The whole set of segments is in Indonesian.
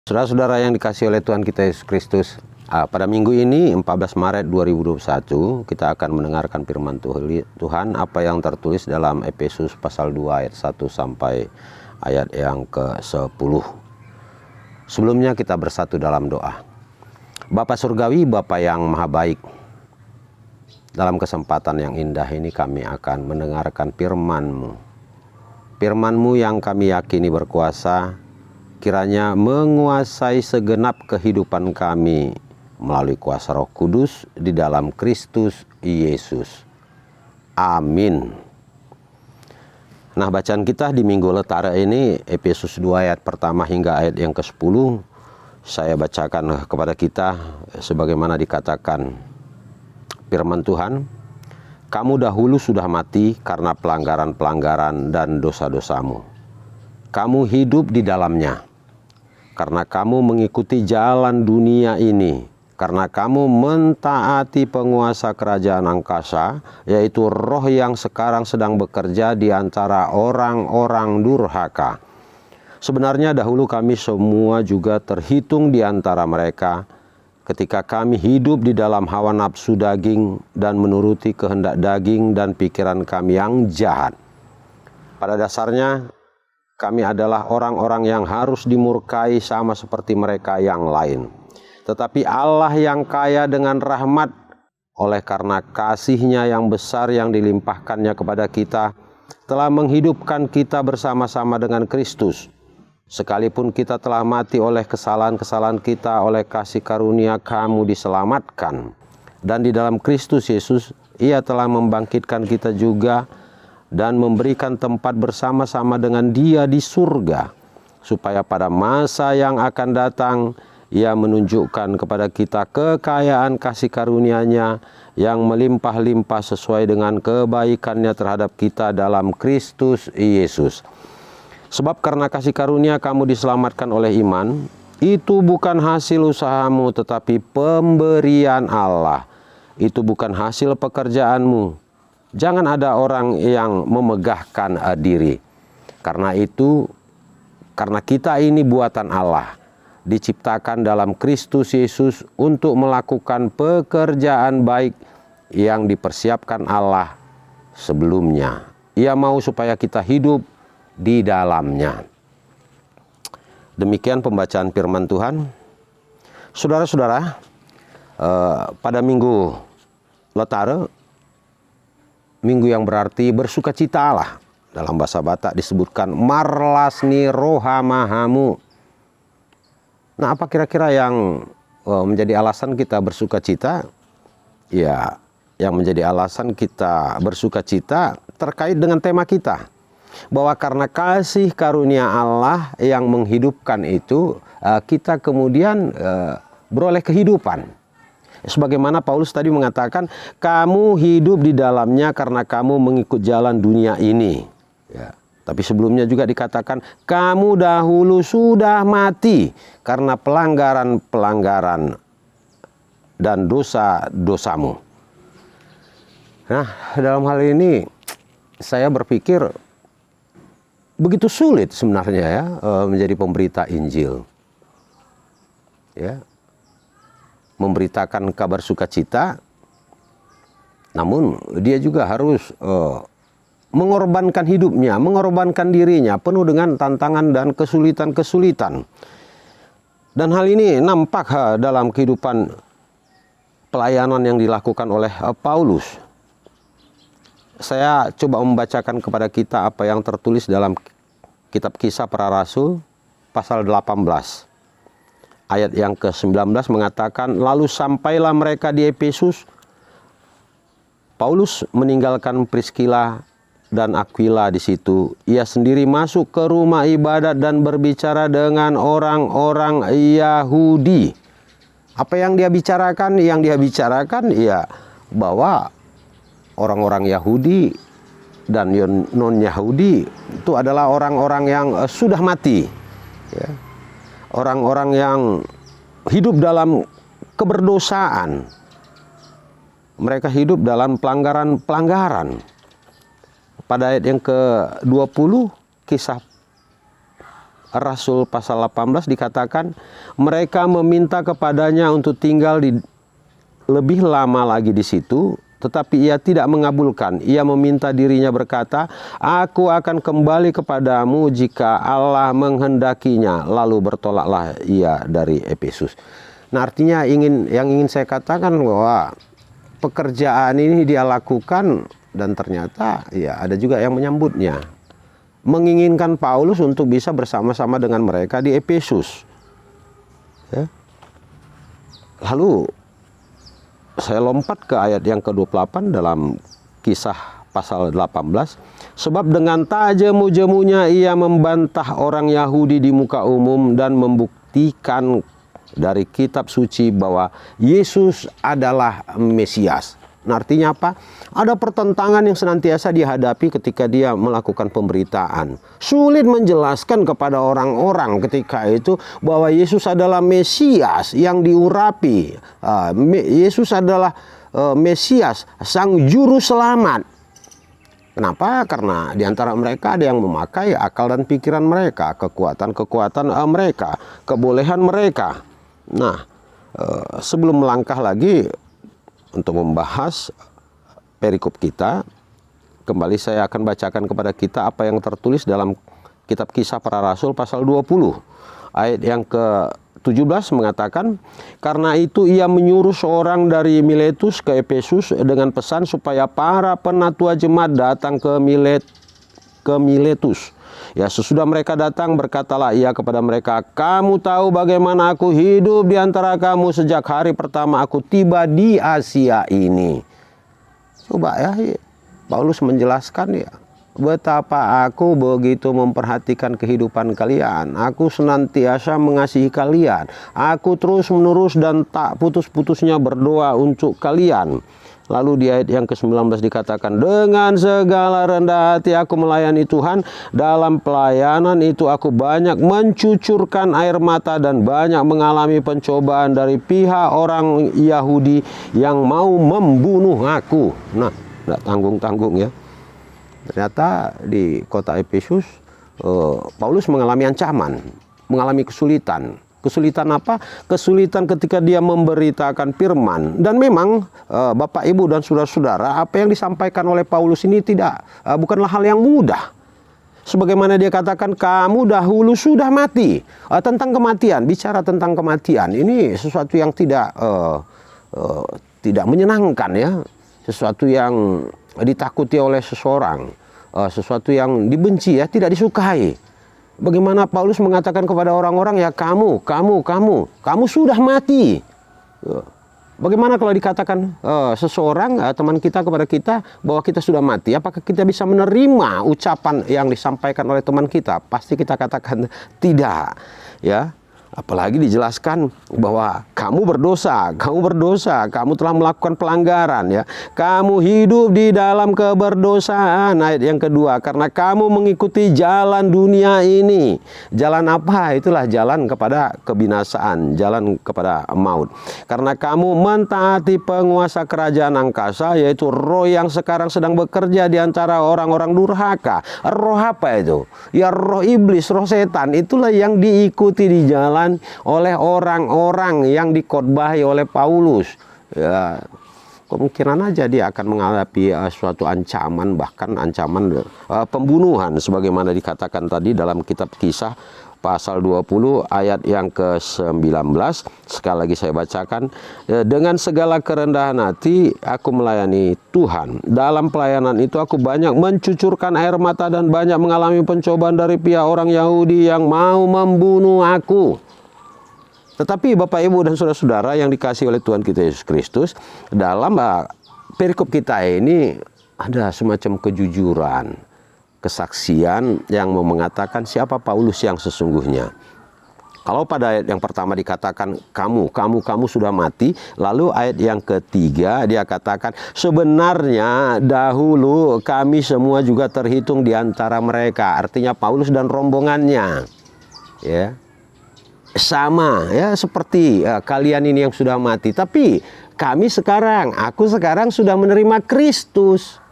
Saudara-saudara yang dikasihi oleh Tuhan kita Yesus Kristus, pada minggu ini 14 Maret 2021 kita akan mendengarkan firman Tuhan apa yang tertulis dalam Efesus pasal 2 ayat 1 sampai ayat yang ke-10. Sebelumnya kita bersatu dalam doa. Bapa Surgawi, Bapa yang Maha Baik, dalam kesempatan yang indah ini kami akan mendengarkan firman-Mu. Firman-Mu yang kami yakini berkuasa, kiranya menguasai segenap kehidupan kami melalui kuasa Roh Kudus di dalam Kristus Yesus. Amin. Nah, bacaan kita di Minggu Letara ini Efesus 2 ayat pertama hingga ayat yang ke-10. Saya bacakan kepada kita sebagaimana dikatakan firman Tuhan. Kamu dahulu sudah mati karena pelanggaran-pelanggaran dan dosa-dosamu. Kamu hidup di dalamnya karena kamu mengikuti jalan dunia ini, karena kamu mentaati penguasa kerajaan angkasa, yaitu roh yang sekarang sedang bekerja di antara orang-orang durhaka. Sebenarnya dahulu kami semua juga terhitung di antara mereka, ketika kami hidup di dalam hawa nafsu daging dan menuruti kehendak daging dan pikiran kami yang jahat. Pada dasarnya, kami adalah orang-orang yang harus dimurkai sama seperti mereka yang lain. Tetapi Allah yang kaya dengan rahmat, oleh karena kasih-Nya yang besar yang dilimpahkannya kepada kita, telah menghidupkan kita bersama-sama dengan Kristus. Sekalipun kita telah mati oleh kesalahan-kesalahan kita, oleh kasih karunia kamu diselamatkan. Dan di dalam Kristus Yesus, Ia telah membangkitkan kita juga dan memberikan tempat bersama-sama dengan Dia di surga, supaya pada masa yang akan datang Ia menunjukkan kepada kita kekayaan kasih karunia-Nya yang melimpah-limpah sesuai dengan kebaikan-Nya terhadap kita dalam Kristus Yesus. Sebab karena kasih karunia kamu diselamatkan oleh iman, itu bukan hasil usahamu tetapi pemberian Allah. Itu bukan hasil pekerjaanmu. Jangan ada orang yang memegahkan diri. Karena itu, karena kita ini buatan Allah, diciptakan dalam Kristus Yesus untuk melakukan pekerjaan baik yang dipersiapkan Allah sebelumnya. Ia mau supaya kita hidup di dalamnya. Demikian pembacaan firman Tuhan. Saudara-saudara, pada Minggu Letara, minggu yang berarti bersukacitalah. Dalam bahasa Batak disebutkan marlasni rohamahamu. Nah, apa kira-kira yang menjadi alasan kita bersukacita? Ya, yang menjadi alasan kita bersukacita terkait dengan tema kita. Bahwa karena kasih karunia Allah yang menghidupkan itu, kita kemudian beroleh kehidupan. Sebagaimana Paulus tadi mengatakan, kamu hidup di dalamnya karena kamu mengikut jalan dunia ini. Ya. Tapi sebelumnya juga dikatakan, kamu dahulu sudah mati karena pelanggaran-pelanggaran dan dosa-dosamu. Nah, dalam hal ini saya berpikir begitu sulit sebenarnya ya menjadi pemberita Injil. Ya. Memberitakan kabar sukacita, namun dia juga harus mengorbankan hidupnya, mengorbankan dirinya, penuh dengan tantangan dan kesulitan-kesulitan. Dan hal ini nampak dalam kehidupan pelayanan yang dilakukan oleh Paulus. Saya coba membacakan kepada kita apa yang tertulis dalam kitab Kisah Para Rasul pasal 18. Ayat yang ke-19 mengatakan, lalu sampailah mereka di Efesus. Paulus meninggalkan Priskila dan Aquila di situ. Ia sendiri masuk ke rumah ibadat dan berbicara dengan orang-orang Yahudi. Apa yang dia bicarakan? Yang dia bicarakan ya bahwa orang-orang Yahudi dan non-Yahudi itu adalah orang-orang yang sudah mati. Ya. Orang-orang yang hidup dalam keberdosaan. Mereka hidup dalam pelanggaran-pelanggaran. Pada ayat yang ke-20, Kisah Rasul pasal 18 dikatakan mereka meminta kepadanya untuk tinggal lebih lama lagi di situ, tetapi ia tidak mengabulkan. Ia meminta dirinya berkata, "Aku akan kembali kepadamu jika Allah menghendakinya." Lalu bertolaklah ia dari Efesus. Nah, artinya yang ingin saya katakan bahwa pekerjaan ini dia lakukan dan ternyata ya ada juga yang menyambutnya. Menginginkan Paulus untuk bisa bersama-sama dengan mereka di Efesus. Ya. Lalu saya lompat ke ayat yang ke-28 dalam Kisah pasal 18. Sebab dengan tak jemu-jemunya ia membantah orang Yahudi di muka umum dan membuktikan dari kitab suci bahwa Yesus adalah Mesias. Nah, artinya apa? Ada pertentangan yang senantiasa dihadapi ketika dia melakukan pemberitaan. Sulit menjelaskan kepada orang-orang ketika itu bahwa Yesus adalah Mesias yang diurapi. Yesus adalah Mesias, Sang Juru Selamat. Kenapa? Karena di antara mereka ada yang memakai akal dan pikiran mereka, kekuatan-kekuatan mereka, kebolehan mereka. Nah, sebelum melangkah lagi untuk membahas perikop kita, kembali saya akan bacakan kepada kita apa yang tertulis dalam kitab Kisah Para Rasul pasal 20. Ayat yang ke-17 mengatakan, karena itu ia menyuruh seorang dari Miletus ke Efesus dengan pesan supaya para penatua jemaat datang ke Miletus. Ya, sesudah mereka datang, berkatalah ia kepada mereka, "Kamu tahu bagaimana aku hidup di antara kamu sejak hari pertama aku tiba di Asia ini." Coba ya, Paulus menjelaskan ya, betapa aku begitu memperhatikan kehidupan kalian. Aku senantiasa mengasihi kalian. Aku terus-menerus dan tak putus-putusnya berdoa untuk kalian. Lalu di ayat yang ke-19 dikatakan, dengan segala rendah hati aku melayani Tuhan. Dalam pelayanan itu aku banyak mencucurkan air mata dan banyak mengalami pencobaan dari pihak orang Yahudi yang mau membunuh aku. Nah, tidak tanggung-tanggung ya. Ternyata di kota Efesus, Paulus mengalami ancaman, mengalami kesulitan. Kesulitan apa? Kesulitan ketika dia memberitakan firman. Dan memang Bapak, Ibu, dan saudara-saudara, apa yang disampaikan oleh Paulus ini bukanlah hal yang mudah. Sebagaimana dia katakan, kamu dahulu sudah mati. Tentang kematian, bicara tentang kematian, ini sesuatu yang tidak menyenangkan ya. Sesuatu yang ditakuti oleh seseorang. Sesuatu yang dibenci ya, tidak disukai. Bagaimana Paulus mengatakan kepada orang-orang, ya kamu sudah mati. Bagaimana kalau dikatakan seseorang, teman kita kepada kita, bahwa kita sudah mati? Apakah kita bisa menerima ucapan yang disampaikan oleh teman kita? Pasti kita katakan tidak. Ya. Apalagi dijelaskan bahwa kamu berdosa, kamu telah melakukan pelanggaran ya. Kamu hidup di dalam keberdosaan. Ayat yang kedua, karena kamu mengikuti jalan dunia ini. Jalan apa? Itulah jalan kepada kebinasaan, jalan kepada maut. Karena kamu mentaati penguasa kerajaan angkasa, yaitu roh yang sekarang sedang bekerja di antara orang-orang durhaka. Roh apa itu? Ya roh iblis, roh setan. Itulah yang diikuti di jalan oleh orang-orang yang dikhotbahi oleh Paulus. Ya, kemungkinan aja dia akan menghadapi suatu ancaman, bahkan ancaman pembunuhan, sebagaimana dikatakan tadi dalam kitab Kisah pasal 20 ayat yang ke-19. Sekali lagi saya bacakan, dengan segala kerendahan hati aku melayani Tuhan. Dalam pelayanan itu aku banyak mencucurkan air mata dan banyak mengalami pencobaan dari pihak orang Yahudi yang mau membunuh aku. Tetapi Bapak, Ibu, dan saudara-saudara yang dikasihi oleh Tuhan kita Yesus Kristus, dalam perikop kita ini ada semacam kejujuran, kesaksian yang mau mengatakan siapa Paulus yang sesungguhnya. Kalau pada ayat yang pertama dikatakan kamu sudah mati, lalu ayat yang ketiga dia katakan sebenarnya dahulu kami semua juga terhitung di antara mereka. Artinya Paulus dan rombongannya ya sama ya seperti kalian ini yang sudah mati, tapi aku sekarang sudah menerima Kristus,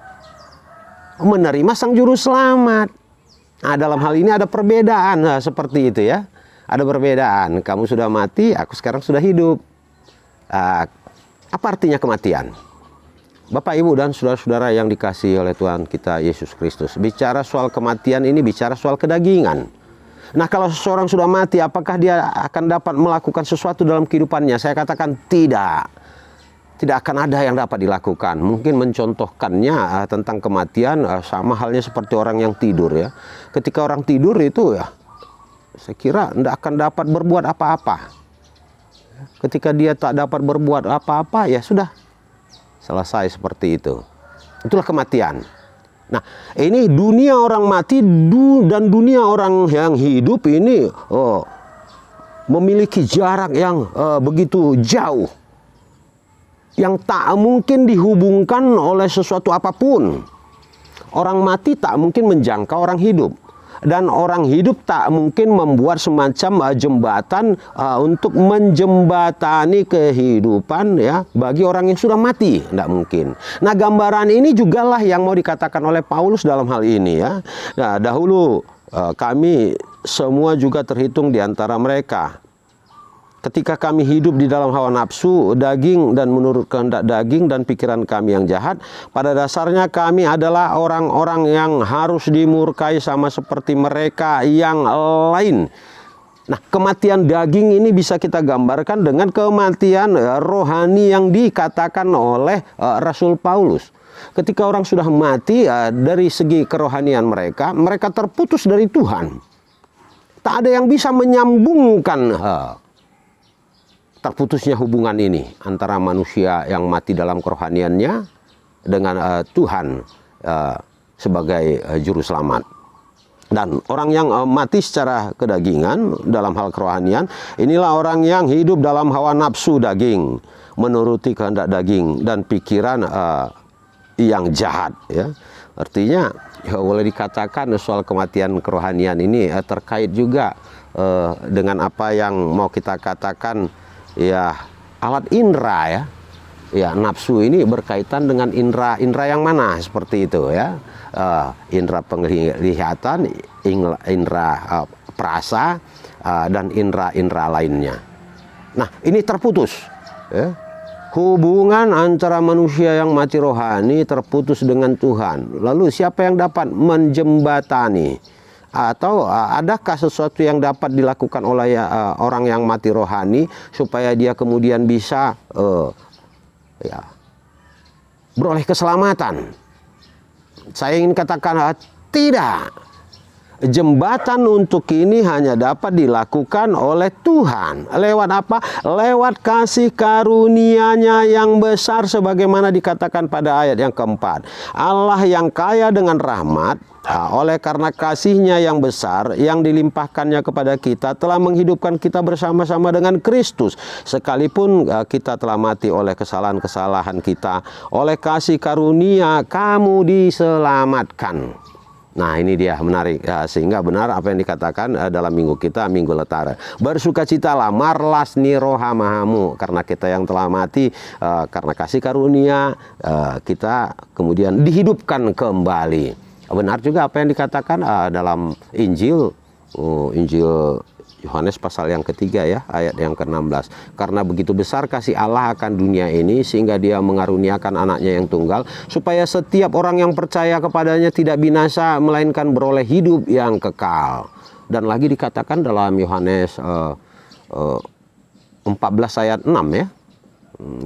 menerima Sang Juru Selamat. Nah, dalam hal ini ada perbedaan seperti itu ya. Ada perbedaan. Kamu sudah mati, aku sekarang sudah hidup. Apa artinya kematian? Bapak, Ibu, dan saudara-saudara yang dikasihi oleh Tuhan kita Yesus Kristus, bicara soal kematian ini bicara soal kedagingan. Nah, kalau seseorang sudah mati, apakah dia akan dapat melakukan sesuatu dalam kehidupannya? Saya katakan tidak. Tidak akan ada yang dapat dilakukan. Mungkin mencontohkannya tentang kematian sama halnya seperti orang yang tidur ya. Ketika orang tidur itu ya, saya kira tidak akan dapat berbuat apa-apa. Ketika dia tak dapat berbuat apa-apa, ya sudah. Selesai seperti itu. Itulah kematian. Nah, ini dunia orang mati dan dunia orang yang hidup ini memiliki jarak yang begitu jauh. Yang tak mungkin dihubungkan oleh sesuatu apapun. Orang mati tak mungkin menjangkau orang hidup. Dan orang hidup tak mungkin membuat semacam jembatan untuk menjembatani kehidupan ya bagi orang yang sudah mati. Tidak mungkin. Nah, gambaran ini jugalah yang mau dikatakan oleh Paulus dalam hal ini ya. Nah, dahulu kami semua juga terhitung di antara mereka. Ketika kami hidup di dalam hawa nafsu, daging dan menurut kehendak daging dan pikiran kami yang jahat, pada dasarnya kami adalah orang-orang yang harus dimurkai sama seperti mereka yang lain. Nah, kematian daging ini bisa kita gambarkan dengan kematian rohani yang dikatakan oleh Rasul Paulus. Ketika orang sudah mati dari segi kerohanian mereka, mereka terputus dari Tuhan. Tak ada yang bisa menyambungkan terputusnya hubungan ini antara manusia yang mati dalam kerohaniannya dengan Tuhan sebagai juru selamat. Dan orang yang mati secara kedagingan dalam hal kerohanian, inilah orang yang hidup dalam hawa nafsu daging, menuruti kehendak daging dan pikiran yang jahat ya. Artinya ya, boleh dikatakan soal kematian kerohanian ini terkait juga dengan apa yang mau kita katakan ya, alat indera ya. Ya, nafsu ini berkaitan dengan indera yang mana seperti itu ya. Indera penglihatan, indera perasa dan indera lainnya. Nah, ini terputus ya. Hubungan antara manusia yang mati rohani terputus dengan Tuhan. Lalu siapa yang dapat menjembatani? Atau adakah sesuatu yang dapat dilakukan oleh orang yang mati rohani supaya dia kemudian bisa beroleh keselamatan? Saya ingin katakan tidak. Jembatan untuk ini hanya dapat dilakukan oleh Tuhan. Lewat apa? Lewat kasih karunia-Nya yang besar sebagaimana dikatakan pada ayat yang keempat. Allah yang kaya dengan rahmat, oleh karena kasih-Nya yang besar yang dilimpahkannya kepada kita, telah menghidupkan kita bersama-sama dengan Kristus. Sekalipun kita telah mati oleh kesalahan-kesalahan kita, oleh kasih karunia kamu diselamatkan. Nah, ini dia menarik sehingga benar apa yang dikatakan dalam minggu kita, Minggu Letara. Bersukacitalah marlasni rohamahamu, karena kita yang telah mati karena kasih karunia kita kemudian dihidupkan kembali. Benar juga apa yang dikatakan dalam Injil Yohanes pasal yang ketiga ya, ayat yang ke-16. Karena begitu besar kasih Allah akan dunia ini sehingga Dia mengaruniakan anaknya yang tunggal supaya setiap orang yang percaya kepadanya tidak binasa melainkan beroleh hidup yang kekal. Dan lagi dikatakan dalam Yohanes 14 ayat 6 ya.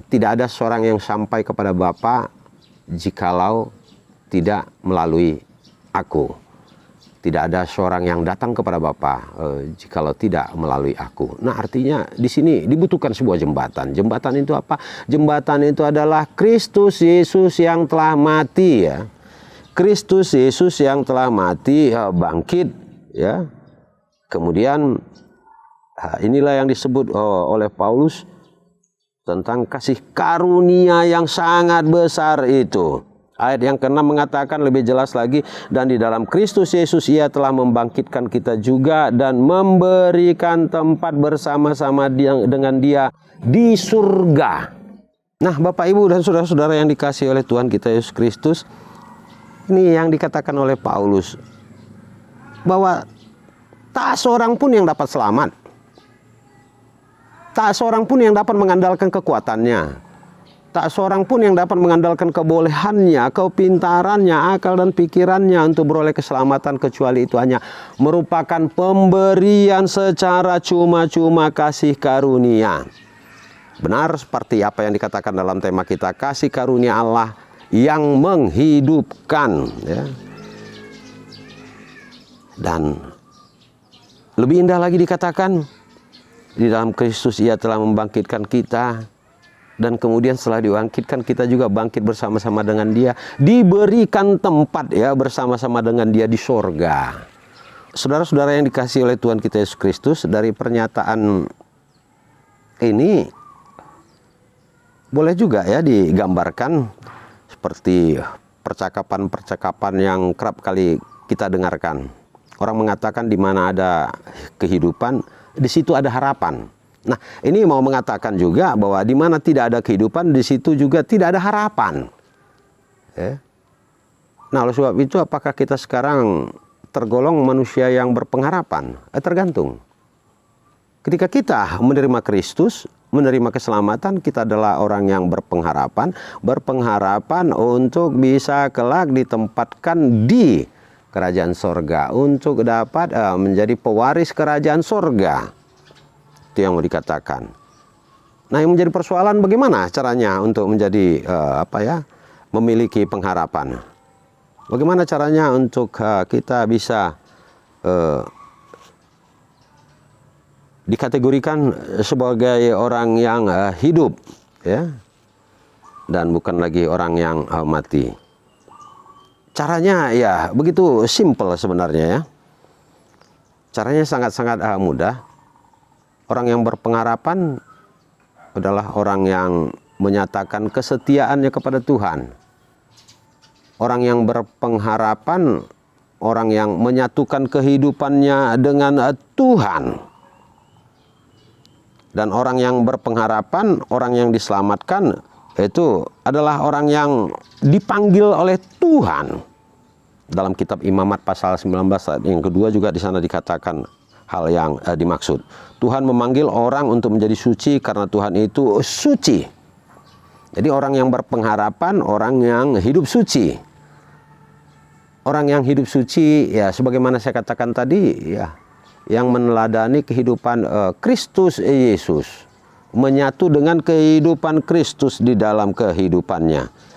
Tidak ada seorang yang sampai kepada Bapa jikalau tidak melalui aku. Tidak ada seorang yang datang kepada Bapa jikalau tidak melalui aku. Nah, artinya di sini dibutuhkan sebuah jembatan. Jembatan itu apa? Jembatan itu adalah Kristus Yesus yang telah mati ya. Kristus Yesus yang telah mati bangkit ya. Kemudian inilah yang disebut oleh Paulus tentang kasih karunia yang sangat besar itu. Ayat yang ke-6 mengatakan lebih jelas lagi, dan di dalam Kristus Yesus Ia telah membangkitkan kita juga dan memberikan tempat bersama-sama dengan Dia di surga. Nah, Bapak, Ibu, dan saudara-saudara yang dikasihi oleh Tuhan kita Yesus Kristus, ini yang dikatakan oleh Paulus. bahwa tak seorang pun yang dapat selamat. Tak seorang pun yang dapat mengandalkan kekuatannya. Tak seorang pun yang dapat mengandalkan kebolehannya, kepintarannya, akal dan pikirannya untuk beroleh keselamatan, kecuali itu hanya merupakan pemberian secara cuma-cuma kasih karunia. Benar seperti apa yang dikatakan dalam tema kita, kasih karunia Allah yang menghidupkan. Ya. Dan lebih indah lagi dikatakan, di dalam Kristus Ia telah membangkitkan kita. Dan kemudian setelah dibangkitkan, kita juga bangkit bersama-sama dengan Dia, diberikan tempat ya bersama-sama dengan Dia di sorga. Saudara-saudara yang dikasihi oleh Tuhan kita Yesus Kristus, dari pernyataan ini boleh juga ya digambarkan seperti percakapan-percakapan yang kerap kali kita dengarkan. Orang mengatakan di mana ada kehidupan, di situ ada harapan. Nah, ini mau mengatakan juga bahwa di mana tidak ada kehidupan, di situ juga tidak ada harapan. Ya. Nah, oleh sebab itu apakah kita sekarang tergolong manusia yang berpengharapan? Tergantung. Ketika kita menerima Kristus, menerima keselamatan, kita adalah orang yang berpengharapan untuk bisa kelak ditempatkan di kerajaan sorga, untuk dapat menjadi pewaris kerajaan sorga. Itu yang mau dikatakan. Nah, yang menjadi persoalan bagaimana caranya untuk menjadi memiliki pengharapan. Bagaimana caranya untuk kita bisa dikategorikan sebagai orang yang hidup, ya, dan bukan lagi orang yang mati. Caranya ya begitu simple sebenarnya ya. Caranya sangat-sangat mudah. Orang yang berpengharapan adalah orang yang menyatakan kesetiaannya kepada Tuhan. Orang yang berpengharapan, orang yang menyatukan kehidupannya dengan Tuhan. Dan orang yang berpengharapan, orang yang diselamatkan, itu adalah orang yang dipanggil oleh Tuhan. Dalam kitab Imamat pasal 19 ayat yang kedua juga di sana dikatakan hal yang dimaksud. Tuhan memanggil orang untuk menjadi suci karena Tuhan itu suci. Jadi orang yang berpengharapan, orang yang hidup suci. Orang yang hidup suci, ya sebagaimana saya katakan tadi, ya yang meneladani kehidupan Kristus Yesus. Menyatu dengan kehidupan Kristus di dalam kehidupannya.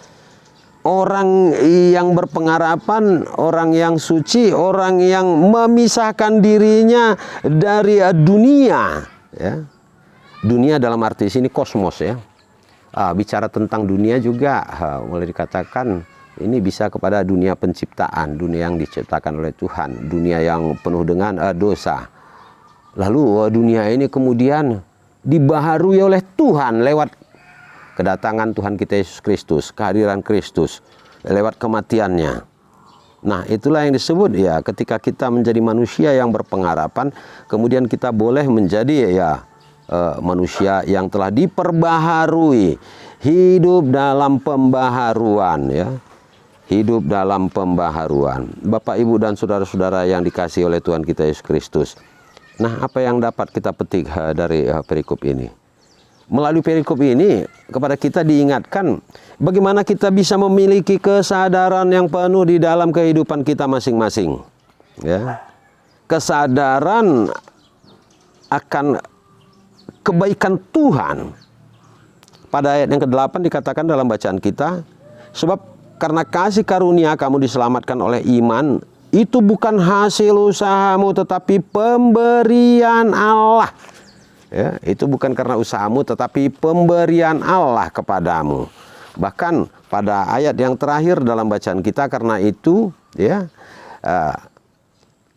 Orang yang berpengharapan, orang yang suci, orang yang memisahkan dirinya dari dunia. Ya. Dunia dalam arti sini kosmos ya. Bicara tentang dunia juga boleh dikatakan ini bisa kepada dunia penciptaan, dunia yang diciptakan oleh Tuhan, dunia yang penuh dengan dosa. Lalu dunia ini kemudian dibaharui oleh Tuhan lewat kedatangan Tuhan kita Yesus Kristus, kehadiran Kristus, lewat kematiannya. Nah, itulah yang disebut ya ketika kita menjadi manusia yang berpengharapan, kemudian kita boleh menjadi manusia yang telah diperbaharui, hidup dalam pembaharuan ya. Hidup dalam pembaharuan. Bapak, Ibu dan saudara-saudara yang dikasihi oleh Tuhan kita Yesus Kristus. Nah, apa yang dapat kita petik dari perikop ini? Melalui perikop ini kepada kita diingatkan bagaimana kita bisa memiliki kesadaran yang penuh di dalam kehidupan kita masing-masing. Ya. Kesadaran akan kebaikan Tuhan. Pada ayat yang ke-8 dikatakan dalam bacaan kita, sebab karena kasih karunia kamu diselamatkan oleh iman, itu bukan hasil usahamu tetapi pemberian Allah. Ya, itu bukan karena usahamu tetapi pemberian Allah kepadamu. Bahkan pada ayat yang terakhir dalam bacaan kita, karena itu ya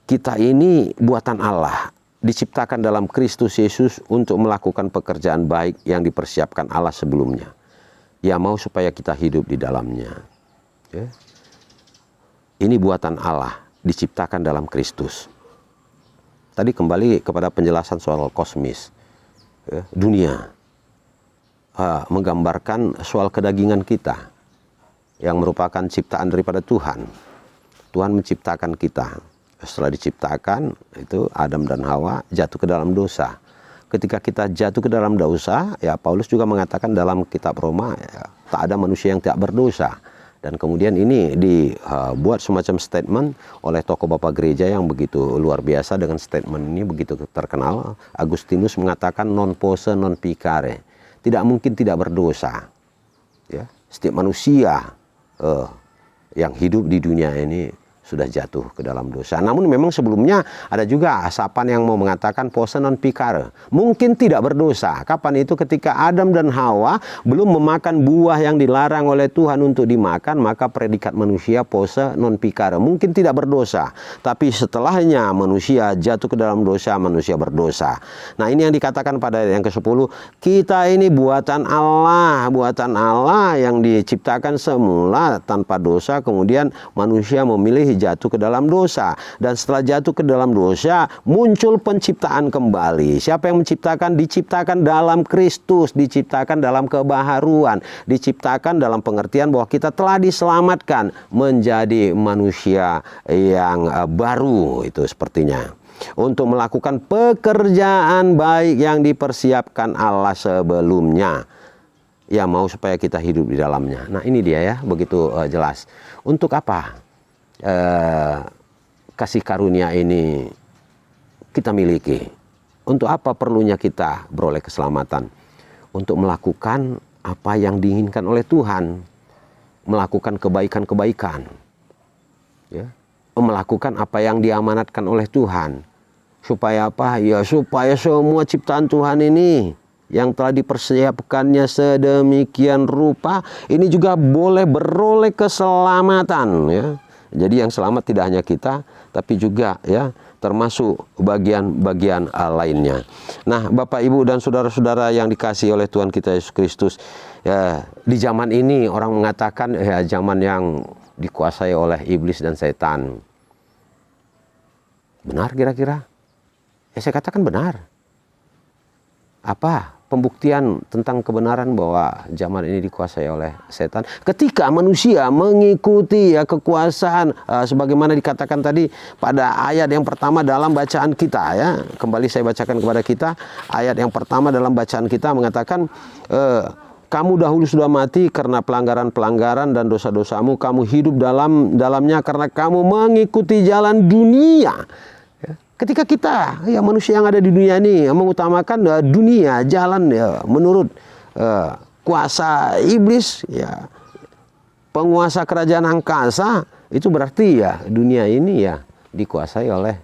kita ini buatan Allah, diciptakan dalam Kristus Yesus untuk melakukan pekerjaan baik yang dipersiapkan Allah sebelumnya. Ia mau supaya kita hidup di dalamnya. Ya. Ini buatan Allah, diciptakan dalam Kristus. Tadi kembali kepada penjelasan soal kosmis. Dunia menggambarkan soal kedagingan kita yang merupakan ciptaan daripada Tuhan. Tuhan menciptakan kita setelah diciptakan itu Adam dan Hawa jatuh ke dalam dosa. Ketika kita jatuh ke dalam dosa, ya Paulus juga mengatakan dalam kitab Roma, ya, tak ada manusia yang tidak berdosa. Dan kemudian ini dibuat semacam statement oleh tokoh bapak gereja yang begitu luar biasa. Dengan statement ini begitu terkenal, Agustinus mengatakan non posse non picare, tidak mungkin tidak berdosa. Ya, setiap manusia yang hidup di dunia ini sudah jatuh ke dalam dosa. Namun memang sebelumnya ada juga asapan yang mau mengatakan posse non picare, mungkin tidak berdosa. Kapan itu? Ketika Adam dan Hawa belum memakan buah yang dilarang oleh Tuhan untuk dimakan, maka predikat manusia posse non picare, mungkin tidak berdosa. Tapi setelahnya manusia jatuh ke dalam dosa, manusia berdosa. Nah, ini yang dikatakan pada ayat yang ke-10, kita ini buatan Allah yang diciptakan semula tanpa dosa, kemudian manusia memilih jatuh ke dalam dosa. Dan setelah jatuh ke dalam dosa, muncul penciptaan kembali. Siapa yang menciptakan? Diciptakan dalam Kristus, diciptakan dalam kebaharuan, diciptakan dalam pengertian bahwa kita telah diselamatkan menjadi manusia yang baru, itu sepertinya, untuk melakukan pekerjaan baik yang dipersiapkan Allah sebelumnya. Ya, mau supaya kita hidup di dalamnya. Nah, ini dia ya, begitu jelas. Untuk apa kasih karunia ini kita miliki? Untuk apa perlunya kita beroleh keselamatan? Untuk melakukan apa yang diinginkan oleh Tuhan, melakukan kebaikan-kebaikan, ya, melakukan apa yang diamanatkan oleh Tuhan. Supaya apa? Ya, supaya semua ciptaan Tuhan ini yang telah dipersiapkannya sedemikian rupa, ini juga boleh beroleh keselamatan, ya. Jadi yang selamat tidak hanya kita, tapi juga ya termasuk bagian-bagian lainnya. Nah, Bapak, Ibu, dan saudara-saudara yang dikasihi oleh Tuhan kita Yesus Kristus, ya, di zaman ini orang mengatakan ya zaman yang dikuasai oleh iblis dan setan. Benar kira-kira? Ya, saya katakan benar. Apa pembuktian tentang kebenaran bahwa zaman ini dikuasai oleh setan? Ketika manusia mengikuti ya kekuasaan sebagaimana dikatakan tadi pada ayat yang pertama dalam bacaan kita, ya. Kembali saya bacakan kepada kita ayat yang pertama dalam bacaan kita mengatakan, kamu dahulu sudah mati karena pelanggaran-pelanggaran dan dosa-dosamu, kamu hidup dalamnya karena kamu mengikuti jalan dunia. Ketika kita, ya manusia yang ada di dunia ini mengutamakan dunia, jalan ya menurut kuasa iblis, ya penguasa kerajaan angkasa, itu berarti ya dunia ini ya dikuasai oleh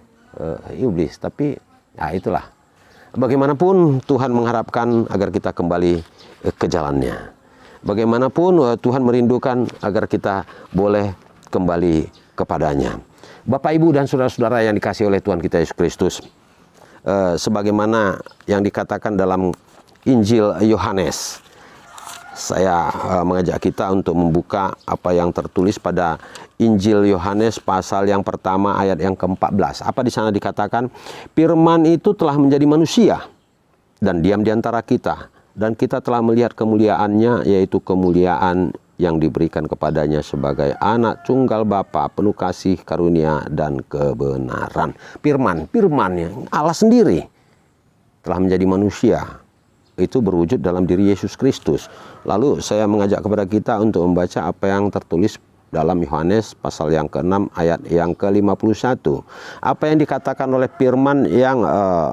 iblis. Tapi ya itulah, bagaimanapun Tuhan mengharapkan agar kita kembali ke jalannya. Bagaimanapun Tuhan merindukan agar kita boleh kembali kepadanya. Bapak, Ibu, dan saudara-saudara yang dikasihi oleh Tuhan kita Yesus Kristus, sebagaimana yang dikatakan dalam Injil Yohanes, saya mengajak kita untuk membuka apa yang tertulis pada Injil Yohanes pasal yang pertama ayat yang ke-14. Apa di sana dikatakan? Firman itu telah menjadi manusia dan diam di antara kita, dan kita telah melihat kemuliaannya, yaitu kemuliaan yang diberikan kepadanya sebagai anak tunggal Bapa, penuh kasih, karunia, dan kebenaran. Firman-Firmannya Allah sendiri telah menjadi manusia. Itu berwujud dalam diri Yesus Kristus. Lalu saya mengajak kepada kita untuk membaca apa yang tertulis dalam Yohanes pasal yang ke-6 ayat yang ke-51. Apa yang dikatakan oleh firman yang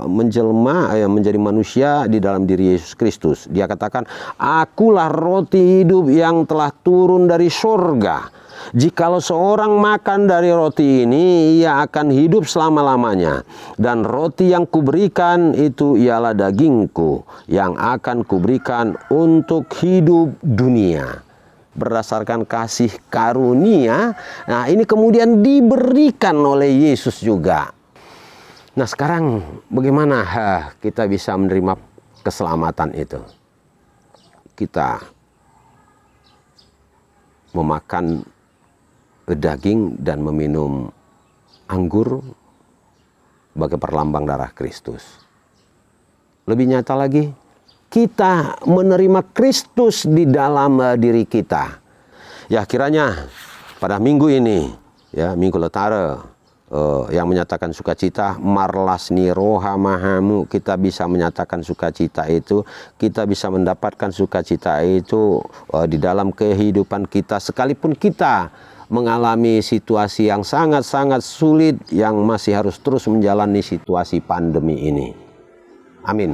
menjelma menjadi manusia di dalam diri Yesus Kristus. Dia katakan, akulah roti hidup yang telah turun dari surga. Jikalau seorang makan dari roti ini, ia akan hidup selama-lamanya. Dan roti yang kuberikan itu ialah dagingku yang akan kuberikan untuk hidup dunia. Berdasarkan kasih karunia, nah ini kemudian diberikan oleh Yesus juga. Nah, sekarang bagaimana kita bisa menerima keselamatan itu? Kita memakan daging dan meminum anggur sebagai perlambang darah Kristus. Lebih nyata lagi, kita menerima Kristus di dalam diri kita. Ya, kiranya pada minggu ini, ya Minggu Letare, yang menyatakan sukacita, marlasni roha mahamu, kita bisa menyatakan sukacita itu, kita bisa mendapatkan sukacita itu di dalam kehidupan kita, sekalipun kita mengalami situasi yang sangat-sangat sulit, yang masih harus terus menjalani situasi pandemi ini. Amin.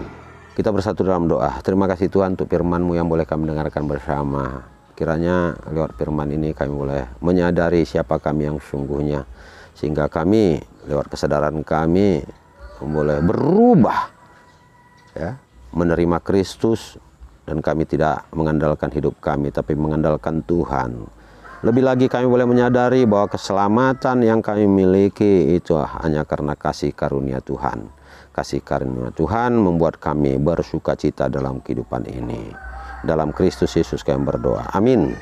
Kita bersatu dalam doa. Terima kasih Tuhan untuk firman-Mu yang boleh kami dengarkan bersama. Kiranya lewat firman ini kami boleh menyadari siapa kami yang sungguhnya, sehingga kami lewat kesadaran kami boleh berubah, ya, menerima Kristus, dan kami tidak mengandalkan hidup kami tapi mengandalkan Tuhan. Lebih lagi kami boleh menyadari bahwa keselamatan yang kami miliki itu hanya karena kasih karunia Tuhan. Kasih karunia Tuhan membuat kami bersukacita dalam kehidupan ini. Dalam Kristus Yesus kami berdoa. Amin.